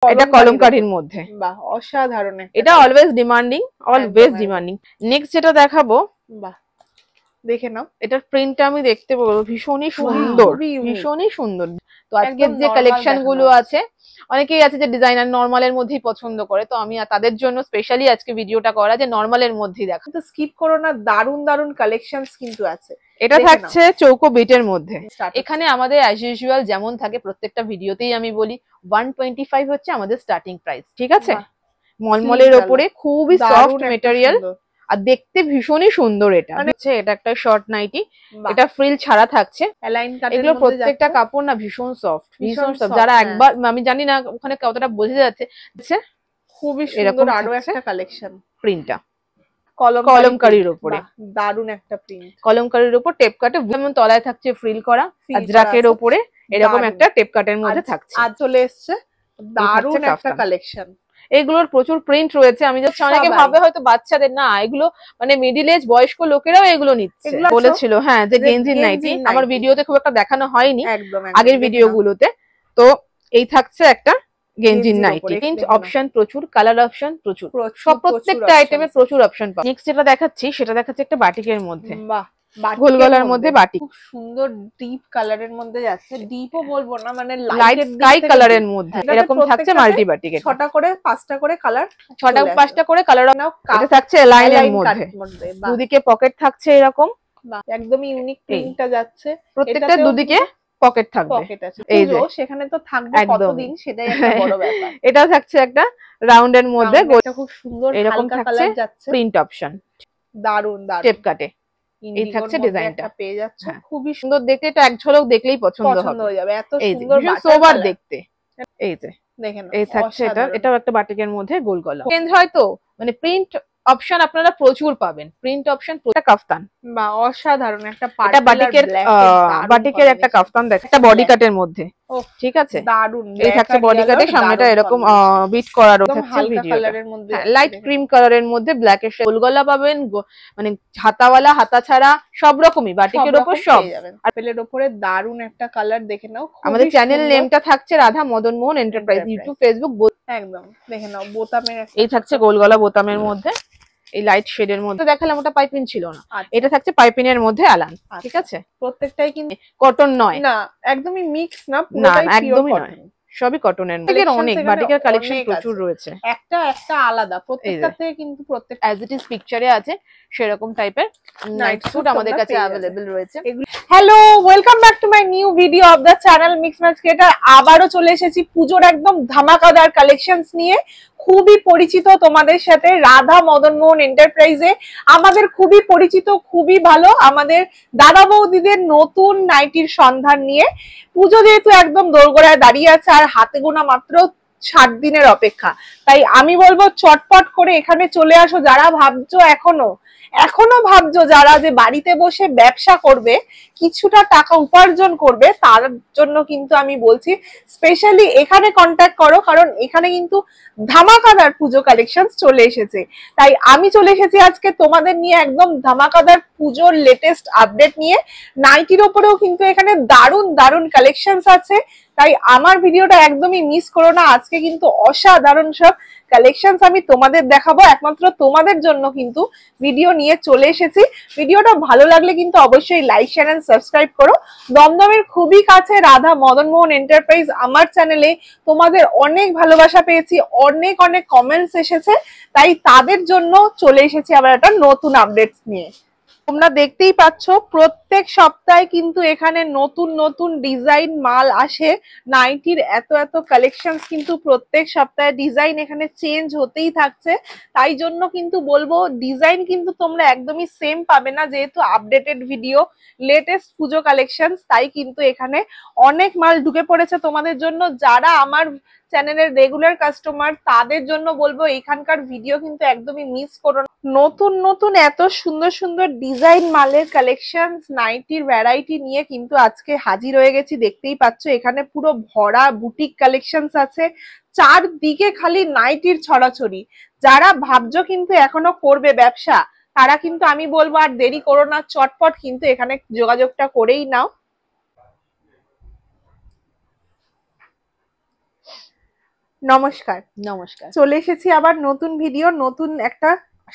এটা কলমকারীর মধ্যে। বাহ, অসাধারণ। এটা always demanding, always demanding. Next যেটা দেখাবো, বাহ দেখে নাও, এটার প্রিন্টটা আমি দেখতে বলবো ভীষণই সুন্দর, ভীষণই সুন্দর। তো আজকের যে কালেকশন গুলো আছে, অনেকেই আছে যে ডিজাইনার নরমালের মধ্যেই পছন্দ করে, তো আমি তাদের জন্য স্পেশালি আজকে ভিডিওটা করা যে নরমালের মধ্যেই দেখা। তো স্কিপ করো না, দারুন দারুন কালেকশনস কিন্তু আছে। এটা থাকছে চৌকো বিটের মধ্যে। এখানে আমাদের অ্যাজ ইউজুয়াল যেমন থাকে প্রত্যেকটা ভিডিওতেই আমি বলি 125 হচ্ছে আমাদের স্টার্টিং প্রাইস, ঠিক আছে? মলমলের ওপরে খুবই সফট মেটেরিয়াল আর দেখতে ভীষণই সুন্দর। এটা হচ্ছে এটা একটা শর্ট নাইটি, এটা ফ্রিল ছাড়া থাকছে। এগুলো প্রত্যেকটা কাপড় না ভীষণ সফট, ভীষণ সফট। যারা একবার, আমি জানি না ওখানে কতটা বোঝা যাচ্ছে, খুবই সুন্দর। আরো একটা কালেকশন, প্রিন্টটা কলমকারীর উপরে, দারুন একটা প্রিন্ট। কলমকারীর উপর টেপ কাটে, যেমন তলায় থাকছে ফ্রিল করা, আজরাকের উপরে এরকম একটা টেপ কাটের মধ্যে থাকছে। আজ চলে এসছে দারুন একটা কালেকশন। এগুলোর প্রচুর প্রিন্ট রয়েছে। আমি যাচ্ছি, অনেকে ভাবে হয়তো বাচ্চাদের, না, এগুলো মানে মিডিল এজ বয়স্ক লোকেরাও এগুলো নিচ্ছে বলেছিল। হ্যাঁ, যে গেঞ্জির নাইটি আমার ভিডিওতে খুব একটা দেখানো হয়নি আগের ভিডিও গুলোতে। তো এই থাকছে একটা গেঞ্জির নাইটি, প্রিন্ট অপশন প্রচুর, কালার অপশন প্রচুর, সব প্রত্যেকটা আইটেমে প্রচুর অপশন পাবেন। নেক্সট যেটা দেখাচ্ছি সেটা দেখাচ্ছে একটা বাটিকের মধ্যে। বাহ, গোল গলার মধ্যে বাটিক, খুব সুন্দর ডিপ কালারের মধ্যে যাচ্ছে। ডিপও বলবো না, মানে লাইট স্কাই কালারের মধ্যে এরকম থাকছে মাল্টি বাটিক। 6টা করে 5টা করে কালার, 6টা 5টা করে কালার। এটা থাকছে লাইনের মধ্যে, দুদিকে পকেট থাকছে এরকম, একদমই ইউনিক প্রিন্টটা যাচ্ছে। প্রত্যেকটা দুদিকে পকেট থাকবে, এই যে সেখানে তো থাকবে কতদিন, সেটাই একটা বড় ব্যাপার। এটা থাকছে একটা রাউন্ডের মধ্যে, খুব সুন্দর এরকম থাকছে প্রিন্ট অপশন, দারুন দারুন টেপ কাটে। এই থাকছে ডিজাইনটা, পেয়ে যাচ্ছে খুবই সুন্দর দেখতে। এটা এক ঝলক দেখলেই পছন্দ হয়ে যাবে, এত সুন্দর সোবার দেখতে। এই যে দেখেন, এই থাকছে এটা, এটাও একটা বাটিকের মধ্যে গোল গলা। চেঞ্জ হয়তো মানে প্রিন্ট অপশন আপনারা প্রচুর পাবেন, প্রিন্ট অপশন। কাফতান, বা অসাধারণ একটা বাটিকের একটা কাফতান দেখ, একটা বডি কাটের মধ্যে, ঠিক আছে? দারুন। এই থাকছে বডি কাটের সামনেটা এরকম বিট করা রয়েছে, লাইট ক্রিম কালারের মধ্যে ব্ল্যাক এর গোল গলা পাবেন, মানে হাতাওয়ালা হাতা ছাড়া সব রকমই বাটিকের উপর সব। আর পেলের উপরে দারুন একটা কালার দেখে নাও। আমাদের চ্যানেল নেমটা থাকছে Radha Madan Mohan enterprise, YouTube Facebook একদম দেখে নাও। বোতামের এই থাকছে গোল গলা বোতামের মধ্যে, এই লাইট শেডের মধ্যে দেখালাম, ওটা পাইপিং ছিল না। এটা থাকছে পাইপিং এর মধ্যে আলান, ঠিক আছে? প্রত্যেকটাই কিন্তু কটন নয়, না একদমই মিক্স না, না একদমই নয়, সবই কটনের মধ্যে। অনেক বাটিকের কালেকশন প্রচুর রয়েছে, একটা একটা আলাদা প্রত্যেকটা থেকে, কিন্তু প্রত্যেক অ্যাজ ইট ইজ পিকচারে আছে সেরকম টাইপের নাইট স্যুট আমাদের কাছে अवेलेबल রয়েছে। Hello, welcome back to my new video of the channel mix match creator. আবারও চলে এসেছি পুজোর একদম ধামাকাদার কালেকশনস নিয়ে। খুবই পরিচিত তোমাদের সাথে রাধা মদন মোহন এন্টারপ্রাইজে, আমাদের খুবই পরিচিত, খুবই ভালো আমাদের দাদা বৌদিদের নতুন নাইটির সন্ধান নিয়ে। পুজো যেহেতু একদম দোরগোড়ায় দাঁড়িয়ে আছে, আর হাতে গোনা মাত্র 60 দিনের অপেক্ষা, তাই আমি বলবো চটপট করে এখানে চলে আসো। যারা ভাবছো এখনো ভাবছো যারা যে বাড়িতে বসে ব্যবসা করবে, কিছুটা টাকা উপার্জন করবে, তার জন্য কিন্তু আমি বলছি স্পেশালি এখানে কন্ট্যাক্ট করো, কারণ এখানে কিন্তু ধামাকাদার পুজো কালেকশন চলে এসেছে। তাই আমি চলে এসেছি আজকে তোমাদের নিয়ে একদম ধামাকাদার পুজোর লেটেস্ট আপডেট নিয়ে। নাইটির ওপরেও কিন্তু এখানে দারুন দারুন কালেকশনস আছে, তাই আমার ভিডিওটা একদমই মিস করো না। আজকে কিন্তু অসাধারণ সব কালেকশনস আমি তোমাদের দেখাবো, একমাত্র তোমাদের জন্য কিন্তু ভিডিও নিয়ে চলে এসেছি। ভিডিওটা ভালো লাগলে কিন্তু অবশ্যই লাইক শেয়ার এন্ড সাবস্ক্রাইব করো। দমদমের খুবই কাছে রাধা মদন মোহন এন্টারপ্রাইজ আমার চ্যানেলে তোমাদের অনেক ভালোবাসা পেয়েছি, অনেক অনেক কমেন্টস এসেছে, তাই তাদের জন্য চলে এসেছি আবার একটা নতুন আপডেটস নিয়ে। তোমরা দেখতেই পাচ্ছ প্রত্যেক সপ্তাহে কিন্তু এখানে নতুন নতুন ডিজাইন মাল আসে। নাইটির এত এত কালেকশনস কিন্তু প্রত্যেক সপ্তাহে ডিজাইন এখানে চেঞ্জ হতেই থাকছে, তাই জন্য কিন্তু বলবো ডিজাইন কিন্তু তোমরা একদমই সেম পাবে না, যেহেতু আপডেটেড ভিডিও লেটেস্ট পুজো কালেকশনস, তাই কিন্তু এখানে অনেক মাল ঢুকে পড়েছে তোমাদের জন্য। যারা আমার চ্যানেলের রেগুলার কাস্টমার তাদের জন্য বলবো এখানকার ভিডিও কিন্তু একদমই মিস করো না। নতুন নতুন এত সুন্দর সুন্দর ডিজাইন মালের কালেকশনস নাইটির ভ্যারাইটি নিয়ে কিন্তু আজকে হাজির হয়ে গেছি। দেখতেই পাচ্ছ এখানে পুরো ভরা বুটিক কালেকশনস আছে, চারদিকে খালি নাইটির ছড়াছড়ি। যারা ভাবছো কিন্তু এখনো করবে ব্যবসা, তারা কিন্তু আমি বলবো আর দেরি করো না, চটপট কিন্তু এখানে যোগাযোগটা করেই নাও। নমস্কার। নমস্কার। চলে এসেছি আবার নতুন ভিডিও, নতুন একটা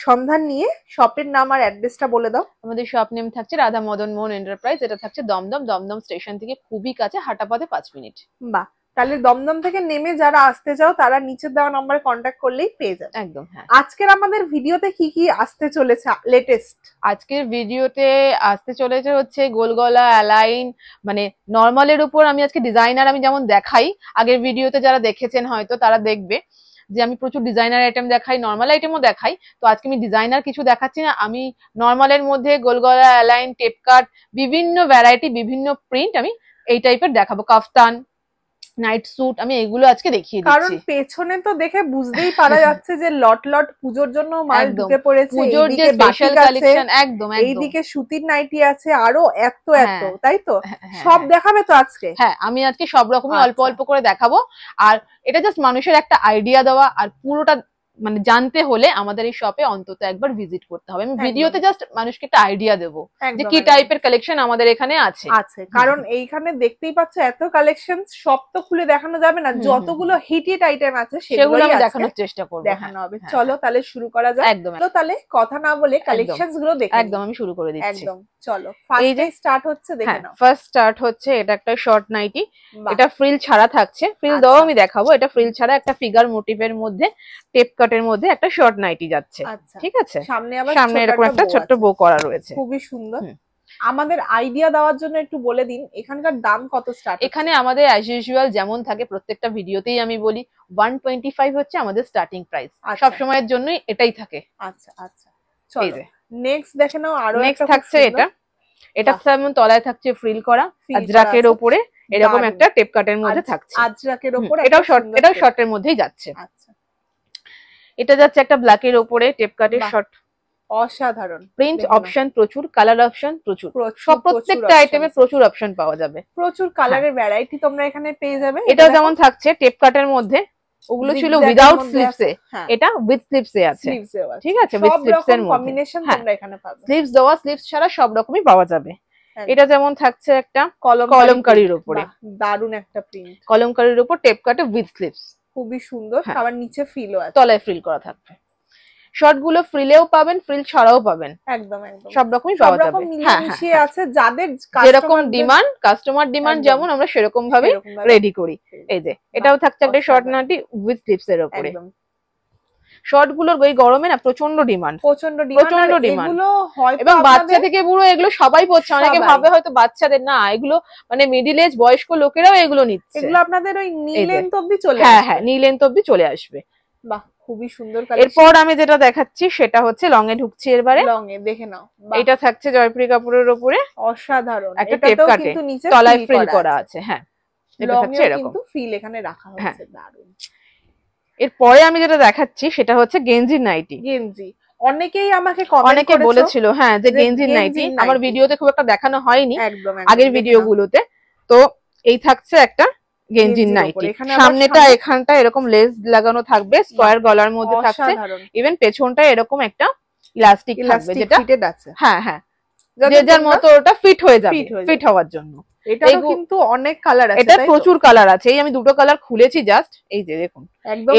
সন্ধান নিয়ে। শপের নাম আর অ্যাড্রেসটা বলে দাও। আমাদের শপ নেম থাকছে রাধা মদন মোহন এন্টারপ্রাইজ। এটা থাকছে দমদম স্টেশন থেকে খুবই কাছে, হাঁটা পথে 5 মিনিট। বাহ, তাহলে দমদম থেকে নেমে যারা আসতে চাও তারা নিচে দেওয়া নম্বরে কন্ট্যাক্ট করলেই পেয়ে যাবে। একদম হ্যাঁ। আজকের আমাদের ভিডিওতে কি কি আসতে চলেছে লেটেস্ট? আজকের ভিডিওতে আসতে চলেছে হচ্ছে গোল গলা অ্যালাইন, মানে নরমালের উপর আমি আজকে ডিজাইনার আমি যেমন দেখাই, আগের ভিডিওতে যারা দেখেছেন হয়তো তারা দেখবে যে আমি প্রচুর ডিজাইনার আইটেম দেখাই, নর্মাল আইটেমও দেখাই। তো আজকে আমি ডিজাইনার কিছু দেখাচ্ছি না, আমি নর্মালের মধ্যে গোল গলা অ্যালাইন, টেপ কাট, বিভিন্ন ভ্যারাইটি, বিভিন্ন প্রিন্ট আমি এই টাইপের দেখাবো। কাফতান, নাইট স্যুট, আমি এগুলো আজকে দেখিয়ে দিচ্ছি। কারণ পেছনে তো দেখে বুঝতেই পারা যাচ্ছে যে লট লট পুজোর জন্য মাল ঢুকে পড়েছে। পুজোর যে স্পেশাল কালেকশন, একদম এইদিকে সুতির নাইটি আছে, আরো এত তাই তো? সব দেখাবে তো আজকে? হ্যাঁ, আমি আজকে সব রকমই অল্প অল্প করে দেখাবো। আর এটা জাস্ট মানুষের একটা আইডিয়া দেওয়া, আর পুরোটা মানে জানতে হলে আমাদের এই শপে অন্তত একবার ভিজিট করতে হবে। আমি ভিডিওতে জাস্ট মানুষকে একটা আইডিয়া দেবো যে কি টাইপের কালেকশন আমাদের এখানে আছে। কারণ এইখানে দেখতেই পাচ্ছ এত কালেকশন, সব তো খুলে দেখানো যাবে না, যতগুলো হিট আইটেম আছে সেগুলো আমি দেখানোর চেষ্টা করব, দেখানো হবে। চলো তাহলে শুরু করা যাক। একদম। তো তাহলে কথা না বলে কালেকশনস গুলো দেখে একদম আমি শুরু করে দিচ্ছি। একদম চলো, ফার্স্ট স্টার্ট হচ্ছে, দেখে নাও। ফার্স্ট স্টার্ট হচ্ছে এটা একটা শর্ট নাইটি, এটা ফ্রিল ছাড়া থাকছে, ফ্রিল দাও আমি দেখাবো। এটা ফ্রিল ছাড়া একটা ফিগার মোটিভের মধ্যে, টেপ কাটের মধ্যে একটা শর্ট নাইটি যাচ্ছে। ঠিক আছে, সামনে এরকম একটা ছোট্ট বো করা রয়েছে, খুবই সুন্দর। আমাদের আইডিয়া দেওয়ার জন্য একটু বলে দিন এখানকার দাম কত স্টার্ট? এখানে আমাদের অ্যাজ ইউজুয়াল যেমন থাকে প্রত্যেকটা ভিডিওতেই আমি বলি 125 হচ্ছে আমাদের স্টার্টিং প্রাইস, সব সময়ের জন্যই এটাই থাকে। আচ্ছা আচ্ছা, চলো নেক্সট দেখে নাও। আরো নেক্সট থাকছে এটা যেমন তলায় থাকছে ফ্রিল করা, আজরাকের উপরে এরকম একটা টেপ কাটের মধ্যে থাকছে, আজরাকের উপরে। এটাও শর্টের মধ্যেই যাচ্ছে। আচ্ছা, এটা যাচ্ছে একটা ব্ল্যাকের উপরে টেপ কাটের শর্ট, অসাধারণ। প্রিন্ট অপশন প্রচুর, কালার অপশন প্রচুর, সব প্রত্যেকটা আইটেমে প্রচুর অপশন পাওয়া যাবে, প্রচুর কালারের ভ্যারাইটি তোমরা এখানে পেয়ে যাবে। এটা যেমন থাকছে টেপ কাটের মধ্যে, ওগুলো ছিল উইদাউট স্লিভসে, এটা উইথ স্লিভসে আছে। ঠিক আছে, উইথ স্লিভসের মধ্যে কম্বিনেশন তোমরা এখানে পাবে। স্লিভস দেওয়া, স্লিভস ছাড়া সব রকমই পাওয়া যাবে। এটা যেমন থাকছে একটা কলমকারীর উপরে, দারুন একটা প্রিন্ট, কলমকারীর উপর টেপ কাটে উইথ স্লিভস, খুবই সুন্দর। আবার নিচে ফ্রিলও আছে, তলায় ফ্রিল করা থাকবে। শর্ট গুলো ফ্রিলেও পাবেন, ফ্রিল ছাড়াও পাবেন, একদম একদম সব রকমই পাওয়া যাবে। মিশিয়ে আছে, যাদের যেরকম ডিমান্ড, কাস্টমার ডিমান্ড যেমন আমরা সেরকম ভাবে রেডি করি। এই যে এটাও থাকছে একটা শর্ট নাইটি উইথ স্লিভস এর উপরে। শর্ট গুলোর এই গরমে না প্রচন্ড ডিমান্ড, এগুলো হয়তো এবং বাচ্চা থেকে বুড়ো এগুলো সবাই পড়ছে। অনেকে ভাবে হয়তো বাচ্চাদের, না, এগুলো মানে মিডিল এজ বয়স্ক লোকেরাও এগুলো নিচ্ছে। এগুলো আপনাদের ওই নি লেন্থ অবধি চলে আসবে। হ্যাঁ, নি লেন্থ অবধি চলে আসবে। বাহ, খুবই সুন্দর কালেকশন। এরপর আমি যেটা দেখাচ্ছি সেটা হচ্ছে লং এ ঢুকছি এবারে। লং এ দেখে নাও, এটা থাকছে জয়পুরি কাপড়ের উপরে, অসাধারণ। একটা টেপ কাটে, তলায় ফ্রিল করা আছে। হ্যাঁ, এটা থাকছে এরকম, কিন্তু ফ্রিল এখানে রাখা হয়েছে, দারুণ। এরপরে আমি যেটা দেখাচ্ছি সেটা হচ্ছে গেঞ্জি নাইটি। গেঞ্জি অনেকেই আমাকে কমেন্ট বলেছিল, হ্যাঁ, যে গেঞ্জি নাইটি আমার ভিডিওতে খুব একটা দেখানো হয়নি আগের ভিডিওগুলোতে। তো এই থাকছে একটা গেঞ্জির নাইটি, সামনেটা এখানটা এরকম লেস লাগানো থাকবে, স্কয়ার গলার মধ্যে থাকছে, ইভেন পেছনটা এরকম একটা ইলাস্টিক থাকবে, যেটা হ্যাঁ হ্যাঁ যে যার মতো ওটা ফিট হয়ে যাবে, ফিট হওয়ার জন্য। এটাও কিন্তু অনেক কালার আছে, এটা প্রচুর কালার আছে। এই আমি দুটো কালার খুলেছি জাস্ট, এই যে দেখুন,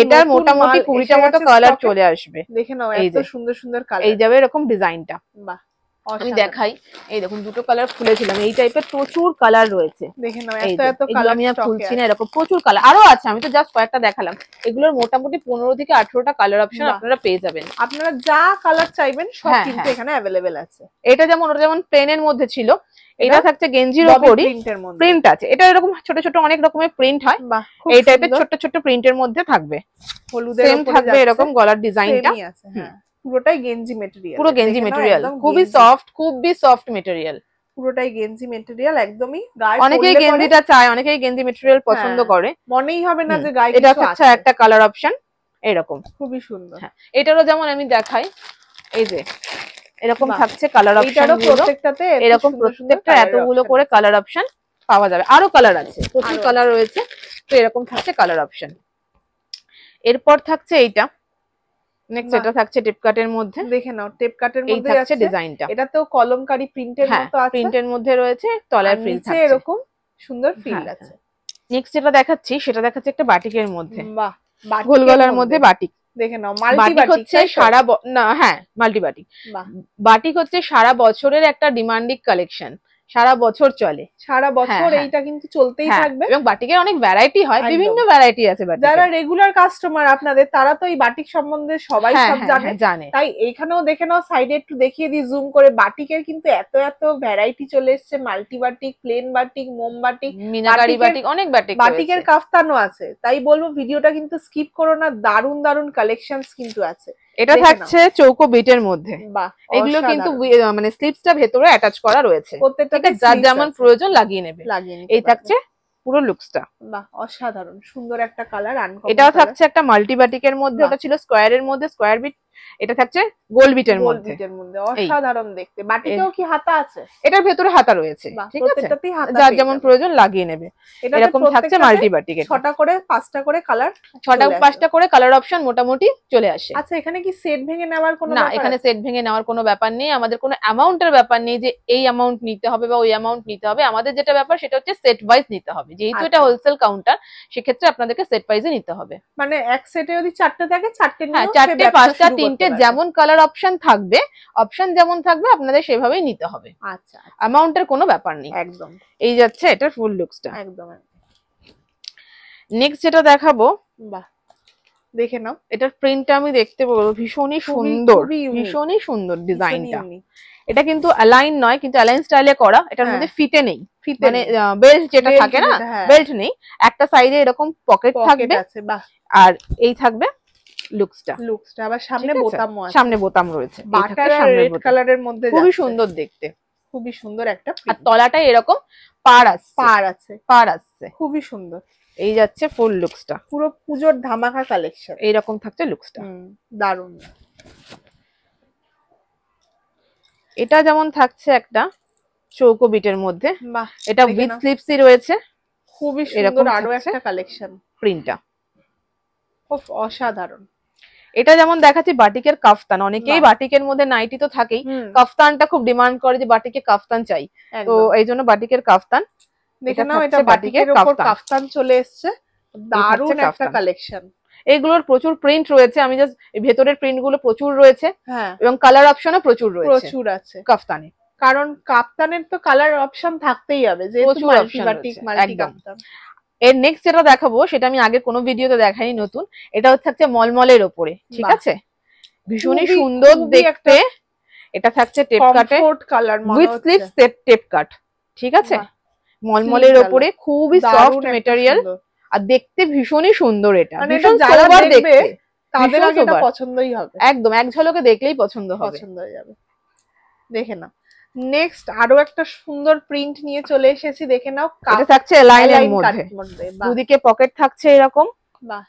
এটার মোটামুটি 20টা মতো কালার চলে আসবে। দেখে নাও এত সুন্দর সুন্দর কালার, এই যাবে এরকম ডিজাইনটা। বাহ, আমি দেখাই, এই দেখুন দুটো কালার খুলেছিলাম, এই টাইপের প্রচুর কালার রয়েছে। দেখে নাও এত এত কালার, আমি আর খুলছি না, এরকম প্রচুর কালার আরো আছে, আমি তো জাস্ট কয়েকটা দেখালাম। এগুলোর মোটামুটি 15 থেকে 18টা কালার অপশন আপনারা পেয়ে যাবেন। আপনারা যা কালার চাইবেন সব কিন্তু এখানে अवेलेबल আছে। এটা যেমন ওটা যেমন প্লেনের মধ্যে ছিল, এটা থাকছে গেঞ্জির উপরই প্রিন্ট আছে। এটা এরকম ছোট ছোট অনেক রকমের প্রিন্ট হয়, এই টাইপের ছোট ছোট প্রিন্টের মধ্যে থাকবে, হলুদের উপরে থাকবে এরকম গলার ডিজাইনটা। পুরোটাই গেঞ্জি ম্যাটেরিয়াল, পুরো গেঞ্জি ম্যাটেরিয়াল, খুবই সফট, খুবই সফট ম্যাটেরিয়াল, পুরোটাই গেঞ্জি ম্যাটেরিয়াল একদমই। অনেকেই গেঞ্জিটা চায়, অনেকেই গেঞ্জি ম্যাটেরিয়াল পছন্দ করে, মনেই হবে না যে গায়ে এটা থাকছে একটা কালার অপশন এরকম, খুবই সুন্দর। এটারও যেমন আমি দেখাই, এই যে এরকম থাকছে কালার অপশন, প্রত্যেকটাতে এরকম প্রত্যেকটা এতগুলো করে কালার অপশন পাওয়া যাবে। আরো কালার আছে, প্রচুর কালার রয়েছে। তো এরকম থাকছে কালার অপশন। এরপর থাকছে এইটা, নেক্সট এটা থাকছে টেপ কাটের মধ্যে। দেখে নাও, টেপ কাটের মধ্যে আছে ডিজাইনটা, এটা তো কলমকারী প্রিন্টের মতো আছে, প্রিন্টের মধ্যে রয়েছে, তলায় ফ্রিল থাকছে, এরকম সুন্দর ফ্রিল আছে। নেক্সট যেটা দেখাচ্ছি সেটা দেখাচ্ছে একটা বাটিকের মধ্যে। বাহ, গোল গলার মধ্যে বাটিক। দেখে নাও মাল্টি বাটিক হচ্ছে না হ্যাঁ মাল্টি বাটিক। বাটিক হচ্ছে সারা বছরের একটা ডিমান্ডিং কালেকশন, সারা বছর চলে, সারা বছর এইটা কিন্তু চলতেই থাকবে। এবং বাটিকের অনেক ভ্যারাইটি হয়, বিভিন্ন ভ্যারাইটি আছে বাটিকের। যারা রেগুলার কাস্টমার আপনাদের তারা তো এই বাটিক সম্বন্ধে সবাই সব জানে, তাই এইখানেও দেখে নাও, সাইডে একটু দেখিয়ে দিই জুম করে। বাটিকের কিন্তু এত এত ভ্যারাইটি চলে এসেছে, মাল্টি বাটিক, প্লেন বাটিক, মোম বাটিক, মিনাকারি বাটিক, অনেক বাটিক, বাটিকের কাফতানও আছে। তাই বলবো ভিডিওটা কিন্তু স্কিপ করো না, দারুন দারুন কালেকশনস কিন্তু আছে। এটা থাকছে চৌকো বিটের মধ্যে, এগুলো কিন্তু মানে স্লিপসটা ভেতরে অ্যাটাচ করা রয়েছে, প্রত্যেকটা যার যেমন প্রয়োজন লাগিয়ে নেবে। এই থাকছে পুরো লুকসটা, বাহ অসাধারণ সুন্দর একটা কালার। এটাও থাকছে একটা মাল্টি বাটিকের মধ্যে, ওটা ছিল স্কয়ারের মধ্যে, স্কয়ার বিট, এটা থাকছে গোল বিটের মধ্যে, অসাধারণ দেখতে। বাটিকেও কি হাতা আছে? এটার ভেতরে হাতা রয়েছে, ঠিক আছে, যার যেমন প্রয়োজন লাগিয়ে নেবে। এরকম থাকছে মাল্টি বাটিক, 6টা করে 5টা করে কালার, 6টা 5টা করে কালার অপশন মোটামুটি চলে আসে। আচ্ছা এখানে কি সেট ভেঙে নেওয়ার কোনো না, এখানে সেট ভেঙে নেওয়ার কোনো ব্যাপার নেই, আমাদের কোনো অ্যামাউন্টের ব্যাপার নেই যে এই অ্যামাউন্ট নিতে হবে বা ওই অ্যামাউন্ট নিতে হবে। আমাদের যেটা ব্যাপার সেটা হচ্ছে সেট ওয়াইজ নিতে হবে, যেহেতু এটা হোলসেল কাউন্টার, সেক্ষেত্রে আপনাদেরকে সেট ওয়াইজে নিতে হবে। মানে এক সেটে যদি 4টে থাকে 4টে নিয়ে, হ্যাঁ 4টে 5টা 3টে যেমন কালার অপশন থাকবে, অপশন যেমন থাকবে আপনাদের সেভাবেই নিতে হবে। আচ্ছা, অ্যামাউন্টের কোনো ব্যাপার নেই একদম। এই যাচ্ছে এটার ফুল লুকসটা একদম। নেক্সট যেটা দেখাবো, বাহ দেখে নাও, এটার প্রিন্টটা আমি দেখতে বলবো ভীষণই সুন্দর, ভীষণই সুন্দর ডিজাইনটা। এটা কিন্তু অ্যালাইন নয়, কিন্তু অ্যালাইন স্টাইলে করা, এটার মধ্যে ফিটে নেই, মানে বেল্ট যেটা থাকে না, বেল্ট নেই, একটা সাইডে এরকম পকেট থাকবে, আর এই থাকবে লুকসটা আবার সামনে বোতামও আছে, সামনে বোতাম রয়েছে, বাটার আর রেড কালারের মধ্যে, খুবই সুন্দর দেখতে, খুবই সুন্দর একটা। আর তলাটাই এরকম পার আসছে, খুবই সুন্দর। এই যাচ্ছে ফুল লুকসটা, পুরো পুজোর ধামাকা কালেকশন, এইরকম থাকছে লুকসটা, দারুণ। এটা যেমন থাকছে একটা চৌকো বিটের মধ্যে, এটা উইথ স্লিপসই রয়েছে, খুবই সুন্দর আরো একটা কালেকশন। প্রিন্টটা খুব অসাধারণ। এটা যেমন দেখাচ্ছি বাটিকের কাফতান, অনেকেই বাটিকের মধ্যে নাইটি তো থাকেই, কাফতানটা খুব ডিমান্ড করে যে বাটিকে কাফতান চাই, তো এই জন্য বাটিকের কাফতান। দেখে নাও, এটা বাটিকের উপর কাফতান চলে এসেছে, দারুণ একটা কালেকশন। এগুলোর প্রচুর প্রিন্ট রয়েছে, আমি জাস্ট ভেতরের প্রিন্ট গুলো প্রচুর রয়েছে, এবং কালার অপশনও প্রচুর রয়েছে, প্রচুর আছে কাফতানে, কারণ কাফতানের তো কালার অপশন থাকতেই হবে, যেহেতু মাল্টি বাটিক, মাল্টি কাফতান। এর নেক্সট যেটা দেখাবো সেটা আমি আগে কোনো ভিডিওতে দেখাইনি, নতুন, এটা হচ্ছে মলমলের উপরে, ঠিক আছে, ভীষণই সুন্দর দেখতে। এটা থাকছে টেপ কাটে, উইথ স্লিভস টেপ কাট, ঠিক আছে, মলমলের উপরে, খুবই সফট ম্যাটেরিয়াল, আর দেখতে ভীষণই সুন্দর। এটা ভীষণ সোবার দেখতে, তাদের আগে এটা পছন্দই হবে, একদম এক ঝলকে দেখলেই পছন্দ হয়ে যাবে। দেখে নাও, নেক্সট আরো একটা সুন্দর প্রিন্ট নিয়ে চলে এসেছি, দেখে নাও। এটা থাকছে লাইনের মধ্যে, দুদিকে পকেট থাকছে এরকম, বাহ,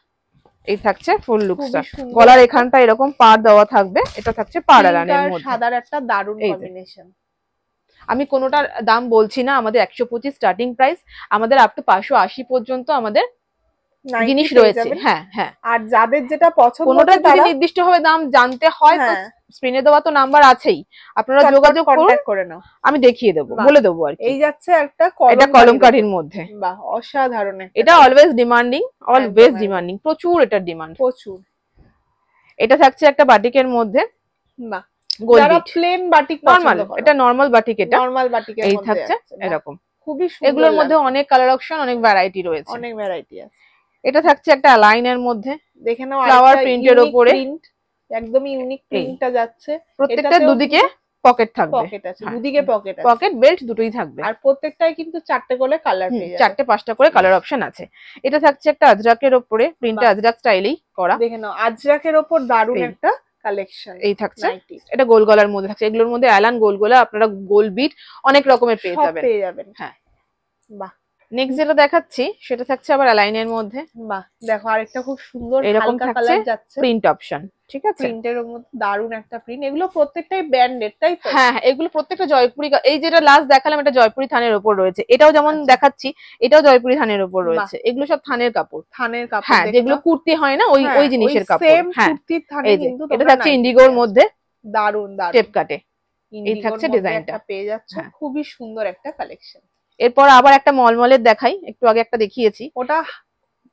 এই থাকছে ফুল লুকসটা, গলার এখানটা এরকম পাড় দেওয়া থাকবে, এটা থাকছে পাড়া লাইনের মধ্যে, সাদার একটা দারুণ কম্বিনেশন। আমি কোনোটার দাম বলছি না, আমাদের 125 স্টার্টিং প্রাইস, আমাদের আপ টু 580 পর্যন্ত আমাদের জিনিস রয়েছে। হ্যাঁ হ্যাঁ, আর যাদের যেটা পছন্দ, কোনোটা যদি নির্দিষ্ট ভাবে দাম জানতে হয় তো স্ক্রিনে দেওয়া তো নাম্বার আছেই, আপনারা যোগাযোগ করে নাও, আমি দেখিয়ে দেবো, বলে দেবো আর কি। এই যাচ্ছে একটা এটা কলমকারীর মধ্যে, বাহ অসাধারণ। এটা অলওয়েজ ডিমান্ডিং, প্রচুর এটার ডিমান্ড, প্রচুর। এটা থাকছে একটা বাটিকের মধ্যে, বাহ, যারা প্লেন বাটিক নরমাল, এটা নরমাল বাটিক, এটা নরমাল বাটিকের মধ্যে এই থাকছে এরকম, খুবই সুন্দর। এগুলোর মধ্যে অনেক কালার অপশন, অনেক ভ্যারাইটি রয়েছে, অনেক ভ্যারাইটি আছে। এটা থাকছে একটা লাইনের মধ্যে, দেখে নাও, ফ্লাওয়ার প্রিন্টের উপরে, একদমই ইউনিক প্রিন্টটা যাচ্ছে। প্রত্যেকটা দুদিকে পকেট থাকবে, পকেট আছে, দুদিকে পকেট আছে, পকেট বেল্ট দুটোই থাকবে, আর প্রত্যেকটাই কিন্তু 4টে করে কালার পেয়ে যাবে, 4টে 5টা করে কালার অপশন আছে। এটা থাকছে একটা আজরাকের উপরে, প্রিন্টটা আজরাক স্টাইলেই করা, দেখে নাও, আজরাকের উপর দারুণ একটা কালেকশন। এই থাকছে, এটা গোল গলার মধ্যে থাকছে, এগুলোর মধ্যে অ্যালান গোল গলা, আপনারা গোল বিট অনেক রকমের পেয়ে যাবেন। হ্যাঁ, বাহ। নেক্সট যেটা দেখাচ্ছি সেটা থাকছে আবার লাইনের মধ্যে, বাহ, দেখো আরেকটা খুব সুন্দর এরকম থাকছে প্রিন্ট অপশন, ঠিক আছে, প্রিন্টের মধ্যে দারুণ একটা প্রিন্ট। এগুলো প্রত্যেকটাই ব্র্যান্ডেড, তাই তো? হ্যাঁ, এগুলো প্রত্যেকটা জয়পুরি, এই যেটা লাস্ট দেখালাম এটা জয়পুরি থানের উপর রয়েছে, এটাও যেমন দেখাচ্ছি এটাও জয়পুরি থানের উপর রয়েছে, এগুলো সব থানের কাপড়, হ্যাঁ, যেগুলো কুর্তি হয় না ওই জিনিসের কাপড়, হ্যাঁ, এটা থাকছে ইন্ডিগোর মধ্যে, দারুণ টেপ কাটে, এই থাকছে ডিজাইনটা পেয়ে যাচ্ছে, খুবই সুন্দর একটা কালেকশন। এরপর আবার একটা মলমলের দেখাই, একটু আগে একটা দেখিয়েছি, ওটা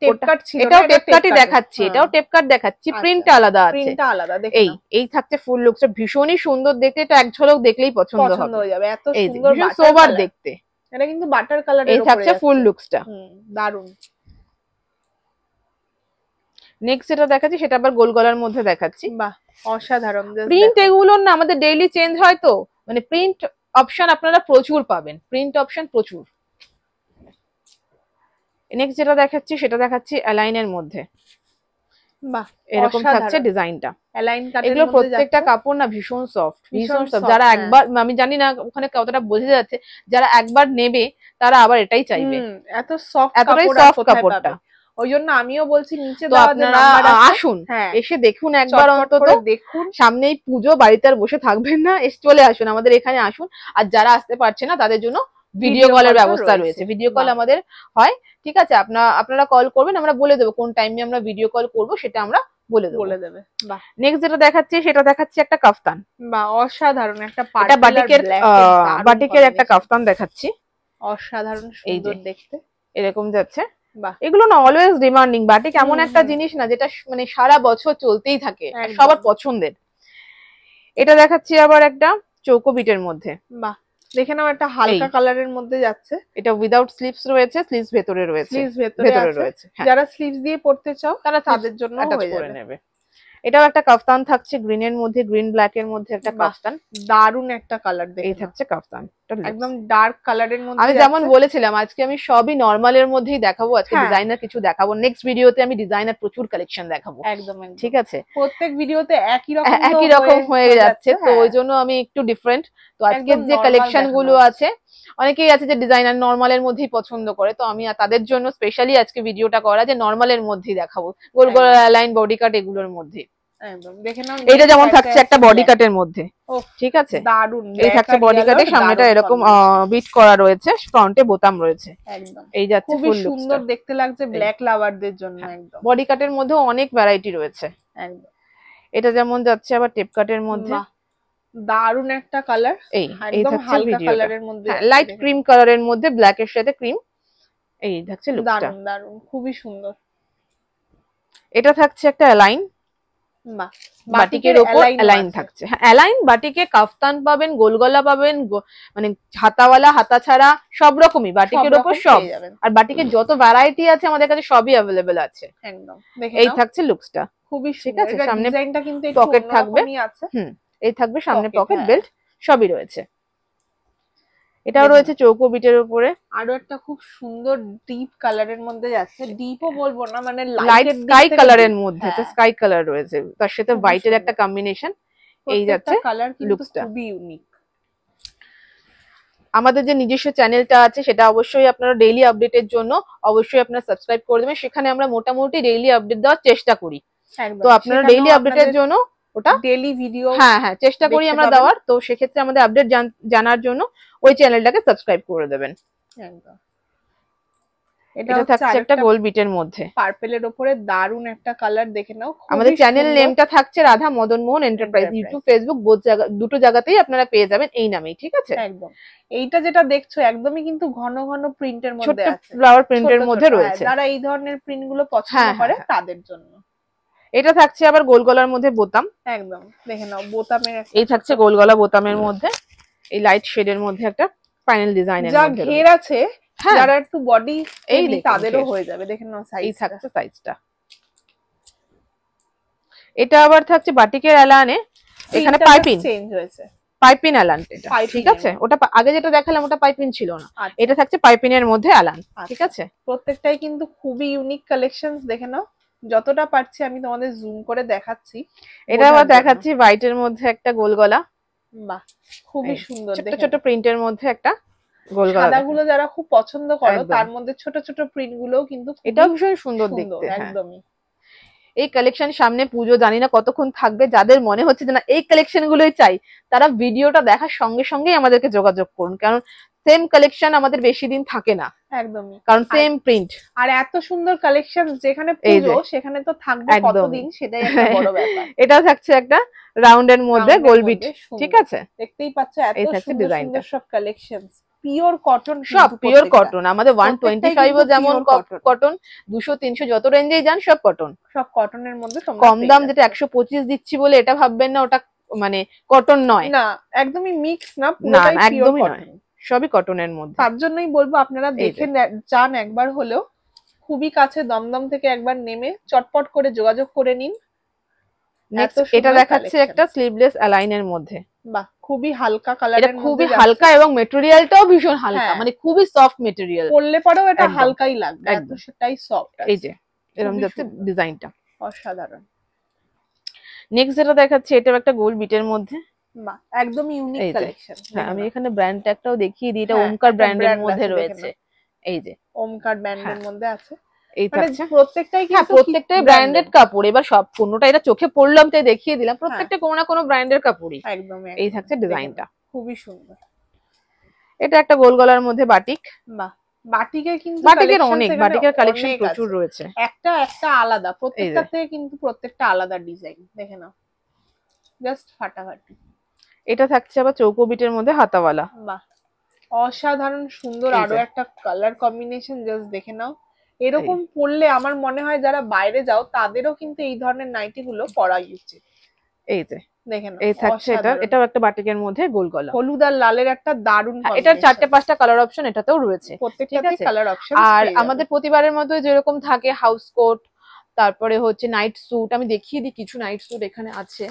টেপ কাট ছিল, এটাও টেপ কাটই দেখাচ্ছি, এটাও টেপ কাট দেখাচ্ছি, প্রিন্টটা আলাদা আছে, প্রিন্টটা আলাদা। দেখো এই থাকছে ফুল লুকসটা, ভীষণই সুন্দর দেখতে, এটা এক ঝলক দেখলেই পছন্দ হয়ে যাবে, এত সুন্দর সোবার দেখতে। এটা কিন্তু বাটার কালারের উপরে, এই থাকছে ফুল লুকসটা, দারুন। নেক্সট যেটা দেখাচ্ছি সেটা আবার গোল গলার মধ্যে দেখাচ্ছি। বাহ, অসাধারণ। প্রিন্ট এগুলো না আমাদের ডেইলি চেঞ্জ হয়, তো মানে প্রিন্ট অপশন আপনারা প্রচুর পাবেন, প্রিন্ট অপশন প্রচুর। নেক্সট যেটা দেখাচ্ছি সেটা দেখাচ্ছি অ্যালাইনের মধ্যে। বাহ, এরকম থাকছে ডিজাইনটা, অ্যালাইন কাটের এগুলো প্রত্যেকটা কাপড় না ভীষণ সফট, ভীষণ সফট। যারা একবার, আমি জানি না ওখানে কতটা বোঝা যাচ্ছে, যারা একবার নেবে তারা আবার এটাই চাইবে, এত সফট এতটাই সফট কাপড়টা। ওই জন্য আমিও বলছি নিচে আপনারা আসুন, এসে দেখুন একবার অন্তত, দেখুন। সামনেই পুজো, বাড়িতে আর বসে থাকবেন না, এসে চলে আসুন আমাদের এখানে আসুন। আর যারা আসতে পারছে না তাদের জন্য ভিডিও কলের ব্যবস্থা রয়েছে, ভিডিও কল আমাদের হয়, ঠিক আছে? আপনারা কল করবেন, আমরা বলে দেবো কোন টাইমে আমরা ভিডিও কল করব, সেটা আমরা বলে দেবে। বাহ, নেক্সট যেটা দেখাচ্ছি সেটা দেখাচ্ছি একটা কাফতান। বাহ, অসাধারণ একটা বাটিকের একটা কাফতান দেখাচ্ছি, অসাধারণ সুন্দর দেখতে, এরকম যাচ্ছে। এগুলো না অলওয়েজ ডিমান্ডিং, বাটিক এমন একটা জিনিস না যেটা মানে সারা বছর চলতেই থাকে, সবার পছন্দের। এটা দেখাচ্ছি আবার একটা চৌকো বিটের মধ্যে। বাহ, দেখে নাও, একটা হালকা কালারের মধ্যে যাচ্ছে। এটা উইদাউট স্লিভস রয়েছে, স্লিভস ভেতরে রয়েছে, ভেতরে রয়েছে। যারা স্লিভস দিয়ে পড়তে চাও তারা তাদের জন্য হয়ে যাবে। এটাও একটা কাফতান থাকছে, গ্রিনের মধ্যে, গ্রিন ব্ল্যাক এর মধ্যে একটা কাফতান, দারুন একটা কালার। এই থাকছে কাফতান, একদম ডার্ক কালারের মধ্যে। আমি যেমন বলেছিলাম আজকে আমি সবই নরমালের মধ্যেই দেখাবো, আজকে ডিজাইনার কিছু দেখাবো, নেক্সট ভিডিওতে আমি ডিজাইনার প্রচুর কালেকশন দেখাবো। একদম, ঠিক আছে? প্রত্যেক ভিডিওতে একই রকম হয়ে যাচ্ছে, তো ওই জন্য আমি একটু ডিফারেন্ট। তো আজকের যে কালেকশন গুলো আছে, অনেকেই আছে যে ডিজাইনার নরমালের মধ্যেই পছন্দ করে, তো আমি তাদের জন্য স্পেশালি আজকে ভিডিওটা করা, যে নরমালের মধ্যেই দেখাবো, গোল গোল লাইন, বডি কাট, এগুলোর মধ্যে। এটা যেমন থাকছে একটা বডি কাটের মধ্যে, ঠিক আছে? দারুন, এই থাকছে বডি কাটে, সামনেটা এরকম বিট করা রয়েছে, ফ্রন্টে বোতাম রয়েছে, একদম এই যাচ্ছে ফুল লুকসটা, সুন্দর দেখতে লাগছে ব্ল্যাক লাভারদের জন্য। একদম বডি কাটের মধ্যেও অনেক ভ্যারাইটি রয়েছে। একদম, এটা যেমন যাচ্ছে আবার টেপ কাটের মধ্যে, দারুন একটা কালার, এই থাকছে হালকা কালারের মধ্যে, লাইট ক্রিম কালারের মধ্যে, ব্ল্যাক এর সাথে ক্রিম, এই থাকছে লুকসটা, দারুন দারুন, খুবই সুন্দর। এটা থাকছে একটা অ্যালাইন, বাটিকের উপর অ্যালাইন থাকছে। হ্যাঁ, অ্যালাইন বাটিকে কাফতান পাবেন, গোলগলা পাবেন, মানে হাতাওয়ালা, হাতা ছাড়া, সব রকমই বাটিকের উপর সব। আর বাটিকের যত ভ্যারাইটি আছে আমাদের কাছে সবই অ্যাভেলেবেল আছে। একদম, এই থাকছে লুকসটা, খুবই ঠিক আছে? সামনে ডিজাইনটা কিন্তু পকেট থাকবে, এই থাকবে সামনে পকেট, বেল্ট সবই রয়েছে। এটাও রয়েছে চৌকো বিটের উপরে। আরো একটা খুব সুন্দর ডিপ কালারের মধ্যে যাচ্ছে, ডিপও বলবো না, মানে লাইট স্কাই কালারের মধ্যে, স্কাই কালার রয়েছে, তার সাথে হোয়াইটের একটা কম্বিনেশন, এই যাচ্ছে লুকসটা, খুবই ইউনিক। আমাদের যে নিজস্ব চ্যানেলটা আছে সেটা অবশ্যই আপনারা ডেইলি আপডেটের জন্য অবশ্যই আপনারা সাবস্ক্রাইব করে দেবেন, সেখানে আমরা মোটামুটি ডেইলি আপডেট দেওয়ার চেষ্টা করি, তো আপনারা ডেইলি আপডেটের জন্য ওটা ডেইলি ভিডিও, হ্যাঁ চেষ্টা করি আমরা দেওয়ার, তো সেক্ষেত্রে আমাদের আপডেট জানার জন্য ওই চ্যানেলটাকে সাবস্ক্রাইব করে দেবেন। একদম, এটা থাকছে একটা গোল বিটের মধ্যে, পার্পলের উপরে দারুন একটা কালার, দেখে নাও। আমাদের চ্যানেল নেমটা থাকছে Radha Madan Mohan enterprise, YouTube, Facebook দুটো জায়গাতেই আপনারা পেয়ে যাবেন এই নামেই, ঠিক আছে? একদম, এইটা যেটা দেখছো একদমই কিন্তু ঘন ঘন প্রিন্টের মধ্যে আছে, ফ্লাওয়ার প্রিন্টের মধ্যে রয়েছে, যারা এই ধরনের প্রিন্ট গুলো পছন্দ করে তাদের জন্য। এটা থাকছে আবার গোল গলার মধ্যে বোতাম, একদম, দেখে নাও বোতামের, এই থাকছে গোল গলা বোতামের মধ্যে, এই লাইট শেডের মধ্যে একটা ফাইনাল ডিজাইনের মধ্যে, যা ঘের আছে, যারা একটু বডি এই তাদেরও হয়ে যাবে, দেখে নাও সাইজ, এই থাকছে সাইজটা। এটা আবার থাকছে বাটিকের অ্যালানে, এখানে পাইপিং চেঞ্জ হয়েছে, পাইপিং অ্যালান, এটা ঠিক আছে? ওটা আগে যেটা দেখালাম ওটা পাইপিং ছিল না, এটা থাকছে পাইপিং এর মধ্যে অ্যালান, ঠিক আছে? প্রত্যেকটাই কিন্তু খুবই ইউনিক কালেকশনস, দেখে নাও। যতটা পারছি আমি তোমাদের জুম করে দেখাচ্ছি। এটা আবার দেখাচ্ছি হোয়াইটের মধ্যে একটা গোল গলা, বাহ, খুবই সুন্দর, ছোট ছোট প্রিন্টের মধ্যে একটা গোল গলা। সাদাগুলো যারা খুব পছন্দ করো তার মধ্যে ছোট ছোট প্রিন্ট গুলোও কিন্তু এটাও ভীষণ সুন্দর দেখতে, একদমই। এই কালেকশন সামনে পুজো, জানি না কতক্ষণ থাকবে, যাদের মনে হচ্ছে যে না এই কালেকশন গুলোই চাই, তারা ভিডিওটা দেখার সঙ্গে সঙ্গেই আমাদেরকে যোগাযোগ করুন, কারণ সেম কালেকশন আমাদের বেশি দিন থাকে না, একদমই, কারণ সেম প্রিন্ট আর এত সুন্দর কালেকশন, যেখানে পুজো সেখানে তো থাকবে কতদিন, সেটাই একটা বড় ব্যাপার। এটা থাকছে একটা রাউন্ডের মধ্যে গোল বিট, ঠিক আছে? দেখতেই পাচ্ছ এত সুন্দর সুন্দর সব কালেকশনস, পিওর কটন, সব পিওর কটন। আমাদের 125 ও যেমন কটন, 200-300 যত রেঞ্জেই যান সব কটন, সব কটনের মধ্যে। কম দাম যেটা 125 দিচ্ছি বলে এটা ভাববেন না ওটা মানে কটন নয়, না একদমই মিক্স না, পুরোটাই একদমই নয়, সবই কটনের মধ্যে। তার জন্যই বলবো আপনারা দেখে যান একবার হলেও, খুবই কাছে দমদম থেকে একবার নেমে চটপট করে যোগাযোগ করে নিন। নেক্সট এটা দেখাচ্ছে একটা স্লিভলেস অ্যালাইনের মধ্যে, বাহ খুবই হালকা কালারের মধ্যে, খুবই হালকা এবং ম্যাটেরিয়ালটাও ভীষণ হালকা, মানে খুবই সফট ম্যাটেরিয়াল, পরলে পরেও এটা হালকাই লাগবে, একদম সেটাই সফট। এই যে এরকম যাচ্ছে ডিজাইনটা, অসাধারণ। নেক্সট যেটা দেখাচ্ছে এটাও একটা গোল্ড বিটের মধ্যে, বাহ একদম ইউনিক কালেকশন। হ্যাঁ আমি এখানে ব্র্যান্ড ট্যাগটাও দেখিয়ে দিই, এটা ওমকার ব্র্যান্ডের মধ্যে রয়েছে, এই যে ওমকার ব্র্যান্ডের মধ্যে আছে। এই থাকছে প্রত্যেকটাই কিন্তু প্রত্যেকটাই ব্র্যান্ডেড কাপড়। এবার সব কোনটা এটা চোখে পড়লাম তাই দেখিয়ে দিলাম, প্রত্যেকটা কোনো না কোনো ব্র্যান্ডের কাপড়ই। একদম এই থাকছে ডিজাইনটা, খুবই সুন্দর। এটা একটা গোল গলার মধ্যে বাটিক। বাহ বাটিকের কিন্তু বাটিকের অনেক, বাটিকের কালেকশন প্রচুর রয়েছে, একটা একটা আলাদা, প্রত্যেকটা থেকে কিন্তু প্রত্যেকটা আলাদা ডিজাইন, দেখে নাও জাস্ট ফাটাফাটি। এটা থাকছে আবার চৌকো বিটের মধ্যে হাতাওয়ালা। বাহ অসাধারণ সুন্দর, আরো একটা কালার কম্বিনেশন, জাস্ট দেখে নাও। এরকম পরলে আমার মনে হয় যারা বাইরে যাও তাদেরও কিন্তু এই ধরনের নাইটি গুলো পরা উচিত। এই যে দেখে নাও, এই থাকছে এটা, এটাও একটা বাটিকের মধ্যে গোল গলা, হলুদ আর লালের একটা দারুণ কম্বিনেশন। এটার 4-5টা কালার অপশন এটাতেও রয়েছে, প্রত্যেকটাতে কালার অপশন। আর আমাদের প্রতিবারের মতো যেরকম থাকে হাউস কোট, তারপরে হচ্ছে নাইট স্যুট, আমি দেখিয়ে দিই কিছু নাইট স্যুট এখানে আছে।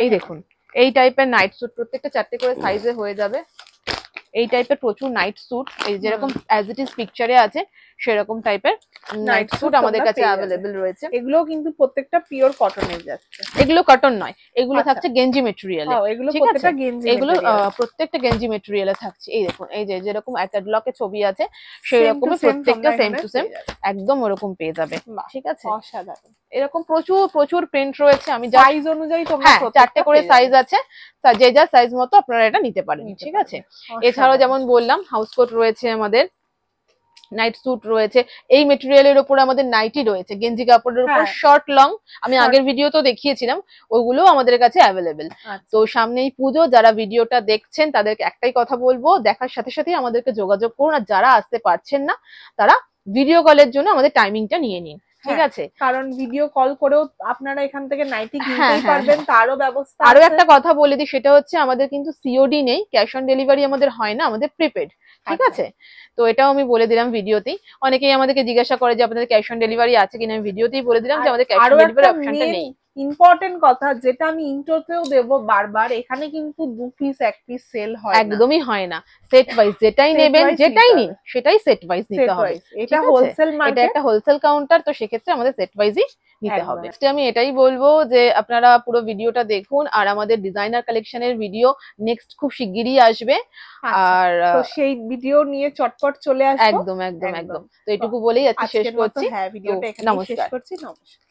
এই দেখুন এই টাইপের নাইট স্যুট, প্রত্যেকটা 4টে করে সাইজে হয়ে যাবে। এই টাইপের প্রচুর নাইট স্যুট, এই যেরকম অ্যাজ ইট ইজ পিকচারে আছে সেরকম টাইপের নাইট স্যুট আমাদের কাছে अवेलेबल রয়েছে। এগুলো কিন্তু প্রত্যেকটা পিওর কটনের যাচ্ছে, এগুলো কটন নয়, এগুলো থাকছে গেঞ্জি ম্যাটেরিয়ালে। এগুলো প্রত্যেকটা গেঞ্জি, এগুলো প্রত্যেকটা গেঞ্জি ম্যাটেরিয়ালে থাকছে। এই দেখুন এই যে যেরকম ক্যাটালগে ছবি আছে সেই রকমই প্রত্যেকটা সেম টু সেম একদম ওরকম পেয়ে যাবে, ঠিক আছে। অসাধারণ, এরকম প্রচুর প্রচুর প্রিন্ট রয়েছে। আমি সাইজ অনুযায়ী তোমরা 4টে করে সাইজ আছে, যে যা সাইজ মতো আপনারা এটা নিতে পারেন, ঠিক আছে। এছাড়াও যেমন বললাম হাউস কোট রয়েছে, আমাদের নাইট স্যুট রয়েছে, এই মেটেরিয়ালের উপর আমাদের নাইটি রয়েছে, গেঞ্জি কাপড়ের উপর শর্ট লং, আমি আগের ভিডিওতেও দেখিয়েছিলাম, ওইগুলো আমাদের কাছে অ্যাভেলেবেল। তো সামনেই পুজো, যারা ভিডিওটা দেখছেন তাদেরকে একটাই কথা বলবো, দেখার সাথে সাথে আমাদেরকে যোগাযোগ করুন, আর যারা আসতে পারছেন না তারা ভিডিও কলের জন্য আমাদের টাইমিংটা নিয়ে নিন, ঠিক আছে। কারণ ভিডিও কল করেও আপনারা এখান থেকে নাইটি কিনতে পারবেন, তারও ব্যবস্থা। আরো একটা কথা বলে দিই, সেটা হচ্ছে আমাদের কিন্তু সিওডি নেই, ক্যাশ অন ডেলিভারি আমাদের হয় না, আমাদের প্রিপেড, ঠিক আছে। তো এটাও আমি বলে দিলাম ভিডিওতেই। অনেকেই আমাদেরকে জিজ্ঞাসা করে যে আপনাদের ক্যাশ অন ডেলিভারি আছে কিনা, আমি ভিডিওতেই বলে দিলাম যে আমাদের ক্যাশ অন ডেলিভারি অপশনটা নেই। ইম্পর্টেন্ট কথা যেটা আমি ইন্ট্রোতেও দেব বারবার, এখানে কিন্তু 2 পিস 1 পিস সেল হয় না, একদমই হয় না, সেট ওয়াইজ যেটাই নেবেন যেটাই নিন সেটাই সেট ওয়াইজ নিতে হবে। এটা হোলসেল মার্কেট, এটা একটা হোলসেল কাউন্টার, তো সেক্ষেত্রে আমাদের সেট ওয়াইজই নিতে হবে। আমি এটাই বলবো যে আপনারা পুরো ভিডিওটা দেখুন, আর আমাদের ডিজাইনার কালেকশনের ভিডিও নেক্সট খুব শিগগিরই আসবে, আর তো সেই ভিডিও নিয়ে চটপট চলে আসবে। একদম একদম একদম। তো এইটুকু বলেই আজকে শেষ করছি। হ্যাঁ ভিডিওটা এখানে শেষ করছি। নমস্কার।